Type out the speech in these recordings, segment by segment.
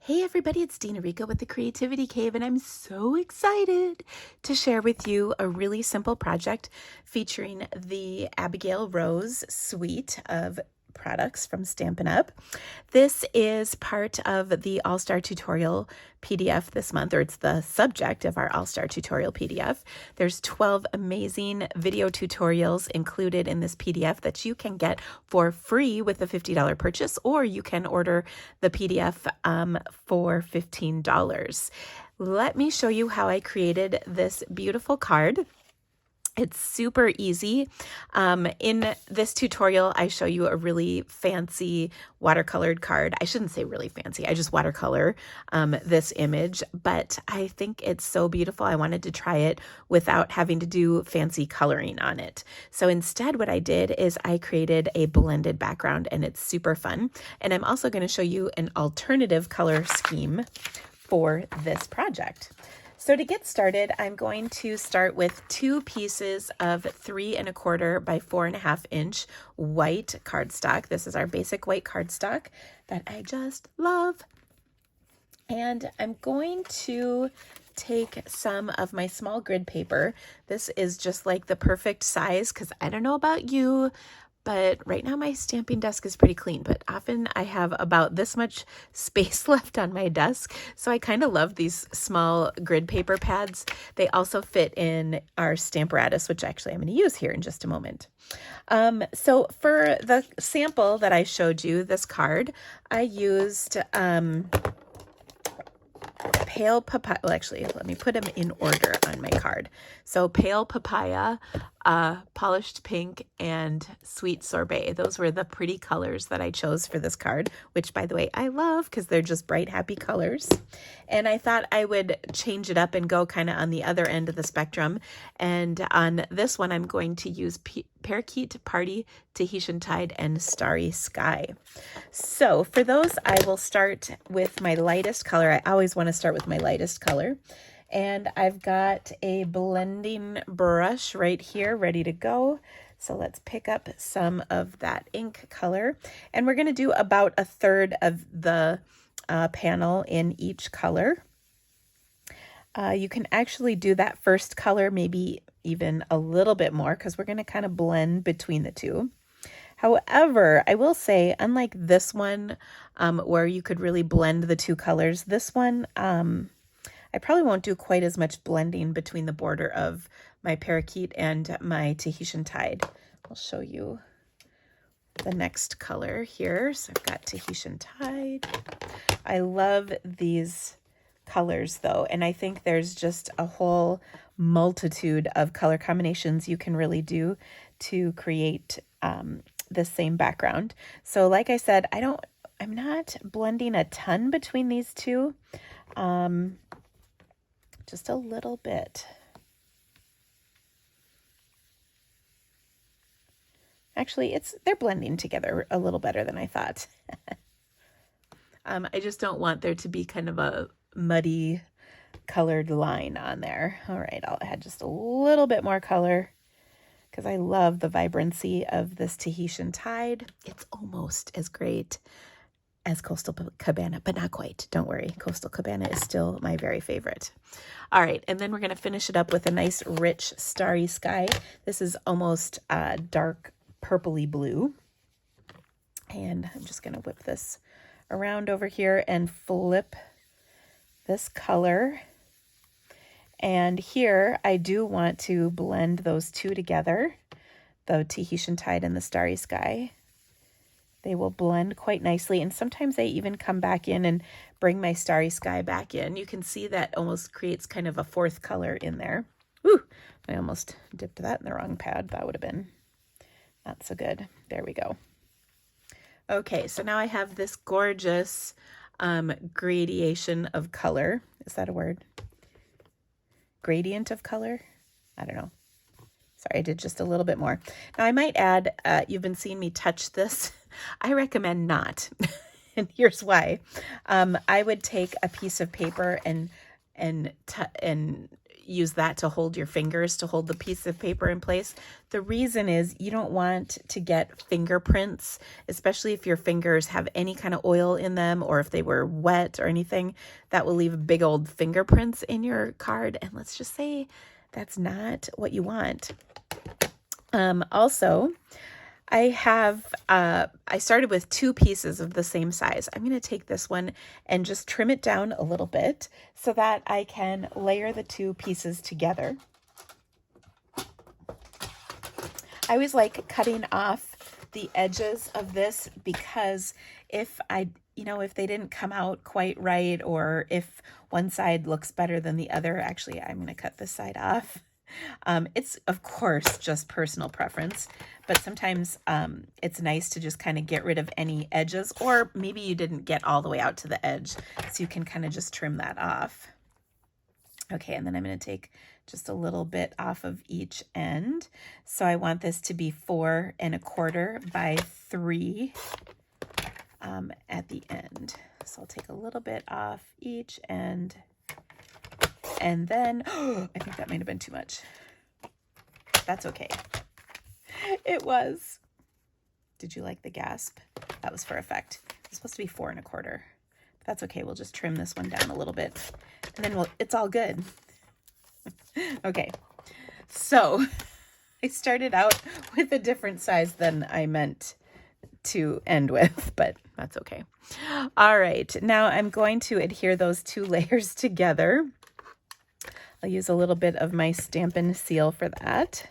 Hey everybody, it's Dina Rica with the Creativity Cave, and I'm so excited to share with you a really simple project featuring the Abigail Rose suite of products from Stampin' Up. This is part of the All-Star Tutorial PDF this month, or it's the subject of our All-Star Tutorial PDF. There's 12 amazing video tutorials included in this PDF that you can get for free with a $50 purchase, or you can order the PDF for $15. Let me show you how I created this beautiful card. It's super easy. In this tutorial, I show you a really fancy watercolored card. I shouldn't say really fancy. I just watercolor this image, but I think it's so beautiful. I wanted to try it without having to do fancy coloring on it. So instead, what I did is I created a blended background, and it's super fun. And I'm also going to show you an alternative color scheme for this project. So to get started, I'm going to start with 2 pieces of 3 1/4 by 4 1/2 inch white cardstock. This is our basic white cardstock that I just love. And I'm going to take some of my small grid paper. This is just like the perfect size because I don't know about you, but right now my stamping desk is pretty clean, but often I have about this much space left on my desk. So I kind of love these small grid paper pads. They also fit in our Stamparatus, which actually I'm going to use here in just a moment. So for the sample that I showed you, this card, I used pale papaya. Well, actually, let me put them in order on my card. So pale papaya, polished pink, and sweet sorbet. Those were the pretty colors that I chose for this card, which, by the way, I love because they're just bright, happy colors. And I thought I would change it up and go kind of on the other end of the spectrum. And on this one, I'm going to use Parakeet, Party, Tahitian Tide, and Starry Sky. So for those, I will start with my lightest color. I always want to start with my lightest color. And I've got a blending brush right here ready to go. So let's pick up some of that ink color. And we're going to do about 1/3 of the panel in each color. You can actually do that first color maybe even a little bit more because we're going to kind of blend between the two. However, I will say, unlike this one where you could really blend the 2 colors, this one I probably won't do quite as much blending between the border of my Parakeet and my Tahitian Tide. I'll show you the next color here. So I've got Tahitian Tide. I love these colors though, and I think there's just a whole multitude of color combinations you can really do to create the same background. So like I said, I'm not blending a ton between these two. Just a little bit. Actually, they're blending together a little better than I thought. I just don't want there to be kind of a muddy colored line on there. All right, I'll add just a little bit more color because I love the vibrancy of this Tahitian Tide. It's almost as great as Coastal Cabana, but not quite. Don't worry. Coastal Cabana is still my very favorite. All right, and then we're going to finish it up with a nice, rich, starry sky. This is almost dark purpley blue. And I'm just going to whip this around over here and flip this color. And here I do want to blend those 2 together, the Tahitian Tide and the Starry Sky. They will blend quite nicely, and sometimes I even come back in and bring my Starry Sky back in. You can see that almost creates kind of a 4th color in there. Woo! I almost dipped that in the wrong pad. That would have been not so good. There we go. Okay, so now I have this gorgeous gradation of color. Is that a word? Gradient of color? I don't know. Sorry, I did just a little bit more. Now I might add, you've been seeing me touch this. I recommend not. And here's why. I would take a piece of paper and use that to hold your fingers, to hold the piece of paper in place. The reason is you don't want to get fingerprints, especially if your fingers have any kind of oil in them or if they were wet or anything. That will leave big old fingerprints in your card. And let's just say that's not what you want. Also, I started with 2 pieces of the same size. I'm going to take this one and just trim it down a little bit so that I can layer the 2 pieces together. I always like cutting off the edges of this because if they didn't come out quite right, or if one side looks better than the other, actually, I'm going to cut this side off. It's, of course, just personal preference, but sometimes it's nice to just kind of get rid of any edges, or maybe you didn't get all the way out to the edge, so you can kind of just trim that off. Okay, and then I'm going to take just a little bit off of each end. So I want this to be 4 1/4 by 3 at the end. So I'll take a little bit off each end. And then, I think that might have been too much. That's okay. It was. Did you like the gasp? That was for effect. It's supposed to be 4 1/4. But that's okay. We'll just trim this one down a little bit. And then it's all good. Okay. So I started out with a different size than I meant to end with, but that's okay. All right. Now I'm going to adhere those 2 layers together. I'll use a little bit of my Stampin' Seal for that.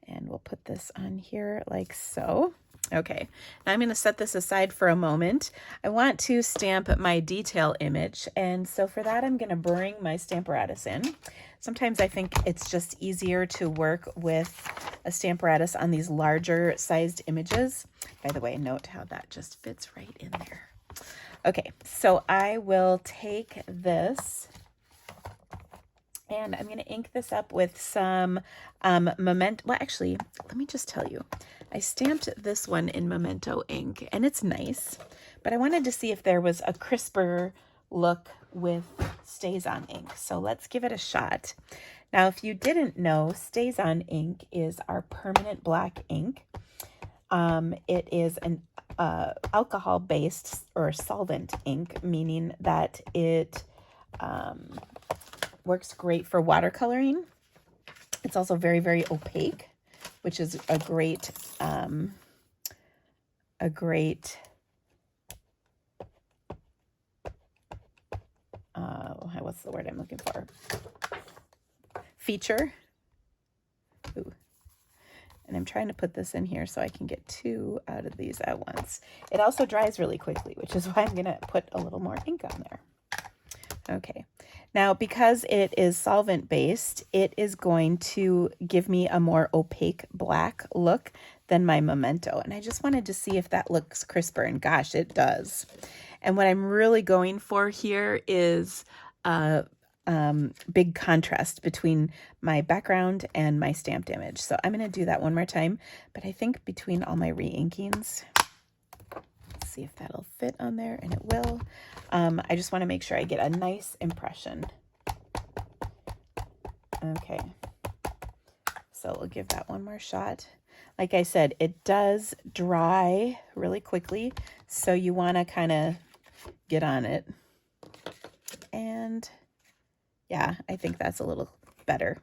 And we'll put this on here like so. Okay, now I'm going to set this aside for a moment. I want to stamp my detail image, and so for that I'm going to bring my Stamparatus in. Sometimes I think it's just easier to work with a Stamparatus on these larger sized images. By the way, note how that just fits right in there. Okay, so I will take this and I'm going to ink this up with some Memento. Well, actually, let me just tell you, I stamped this one in Memento ink, and it's nice, but I wanted to see if there was a crisper look with Stays-On ink. So let's give it a shot. Now, if you didn't know, Stays-On ink is our permanent black ink. It is an alcohol-based or solvent ink, meaning that it works great for watercoloring. It's also very, very opaque, which is a great what's the word I'm looking for? Feature. Ooh. And I'm trying to put this in here so I can get 2 out of these at once. It also dries really quickly, which is why I'm going to put a little more ink on there. Okay. Now, because it is solvent-based, it is going to give me a more opaque black look than my Memento. And I just wanted to see if that looks crisper, and gosh, it does. And what I'm really going for here is big contrast between my background and my stamped image. So I'm going to do that one more time, but I think between all my re-inkings, let's see if that'll fit on there, and it will. I just want to make sure I get a nice impression. Okay, so we'll give that one more shot. Like I said, it does dry really quickly, so you want to kind of get on it. And yeah, I think that's a little better.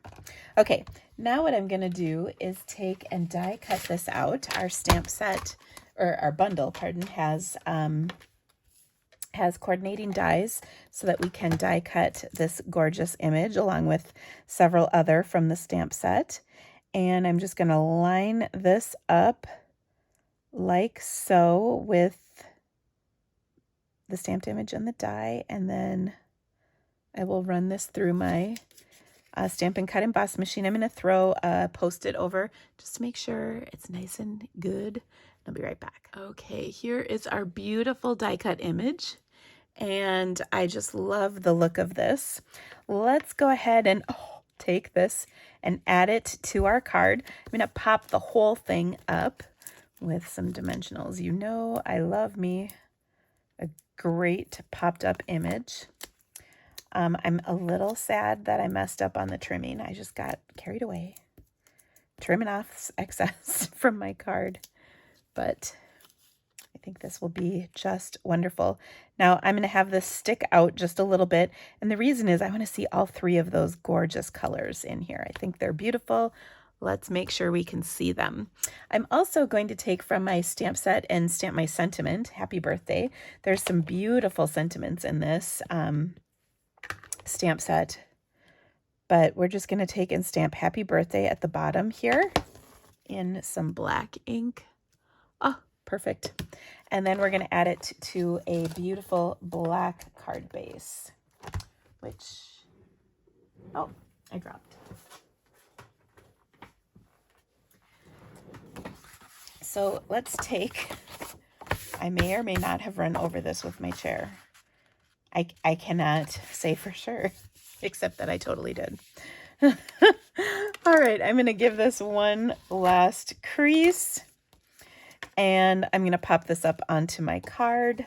Okay, now what I'm going to do is take and die cut this out. Our stamp set, or our bundle, pardon, has coordinating dies so that we can die cut this gorgeous image along with several other from the stamp set. And I'm just going to line this up like so with the stamped image and the die, and then I will run this through my Stampin' Cut Emboss machine. I'm going to throw a Post-it over just to make sure it's nice and good. I'll be right back. Okay, here is our beautiful die cut image, and I just love the look of this. Let's go ahead and take this and add it to our card. I'm going to pop the whole thing up with some dimensionals. You know I love me a great popped up image. I'm a little sad that I messed up on the trimming. I just got carried away trimming off excess from my card, but I think this will be just wonderful. Now I'm going to have this stick out just a little bit, and the reason is I want to see all three of those gorgeous colors in here. I think they're beautiful. Let's make sure we can see them. I'm also going to take from my stamp set and stamp my sentiment. Happy birthday. There's some beautiful sentiments in this stamp set, but we're just going to take and stamp happy birthday at the bottom here in some black ink. Oh, perfect. And then we're going to add it to a beautiful black card base, which, oh, I dropped. So let's take, I may or may not have run over this with my chair. I cannot say for sure, except that I totally did. All right, I'm going to give this one last crease, and I'm going to pop this up onto my card.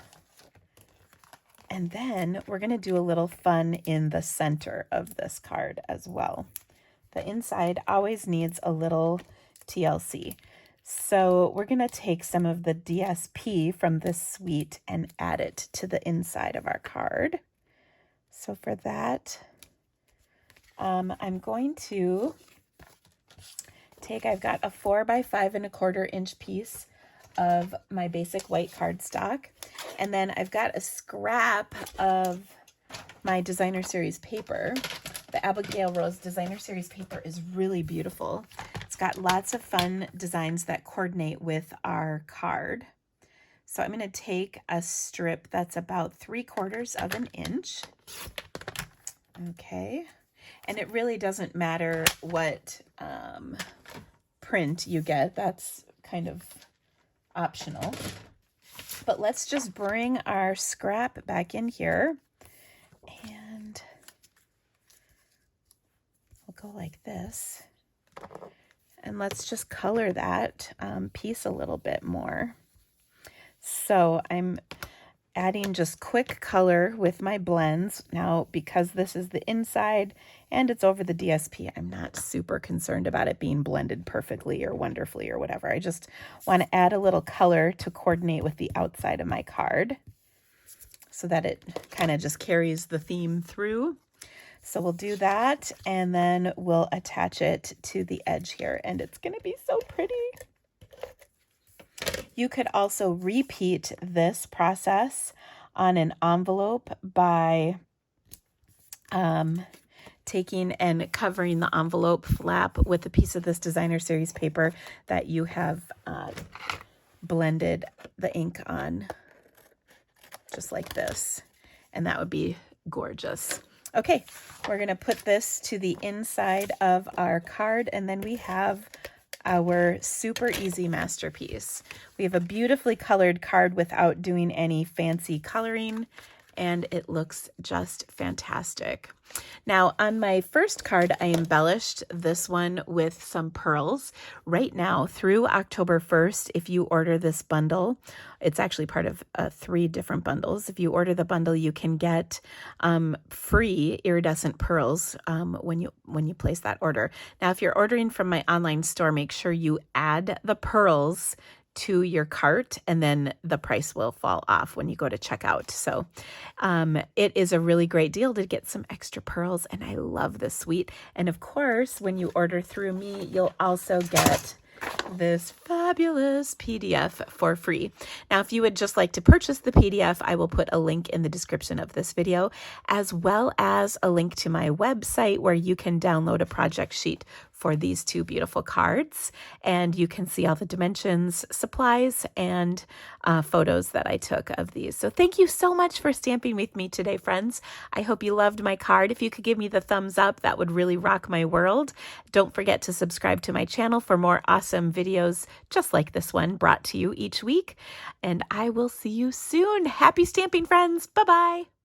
And then we're going to do a little fun in the center of this card as well. The inside always needs a little TLC. So we're going to take some of the DSP from this suite and add it to the inside of our card. So for that, I'm going to take, I've got a 4 by 5 1/4 inch piece of my basic white cardstock. And then I've got a scrap of my designer series paper. The Abigail Rose designer series paper is really beautiful. It's got lots of fun designs that coordinate with our card. So I'm going to take a strip that's about 3/4 of an inch. Okay. And it really doesn't matter what print you get. That's kind of optional. But let's just bring our scrap back in here, and we'll go like this. And let's just color that piece a little bit more. So I'm adding just quick color with my blends. Now, because this is the inside and it's over the DSP, I'm not super concerned about it being blended perfectly or wonderfully or whatever. I just want to add a little color to coordinate with the outside of my card so that it kind of just carries the theme through. So we'll do that, and then we'll attach it to the edge here, and it's going to be so pretty. You could also repeat this process on an envelope by taking and covering the envelope flap with a piece of this designer series paper that you have blended the ink on, just like this, and that would be gorgeous. Okay, we're going to put this to the inside of our card, and then we have our super easy masterpiece. We have a beautifully colored card without doing any fancy coloring, and it looks just fantastic. Now, on my first card, I embellished this one with some pearls. Right now, through October 1st, if you order this bundle, it's actually part of 3 different bundles. If you order the bundle, you can get free iridescent pearls when you place that order. Now, if you're ordering from my online store, make sure you add the pearls to your cart, and then the price will fall off when you go to checkout. So it is a really great deal to get some extra pearls, and I love this suite. And of course, when you order through me, you'll also get this fabulous PDF for free. Now, if you would just like to purchase the PDF, I will put a link in the description of this video, as well as a link to my website where you can download a project sheet for these 2 beautiful cards, and you can see all the dimensions, supplies, and photos that I took of these. So thank you so much for stamping with me today, friends. I hope you loved my card. If you could give me the thumbs up, that would really rock my world. Don't forget to subscribe to my channel for more awesome videos just like this one brought to you each week, and I will see you soon. Happy stamping, friends. Bye-bye.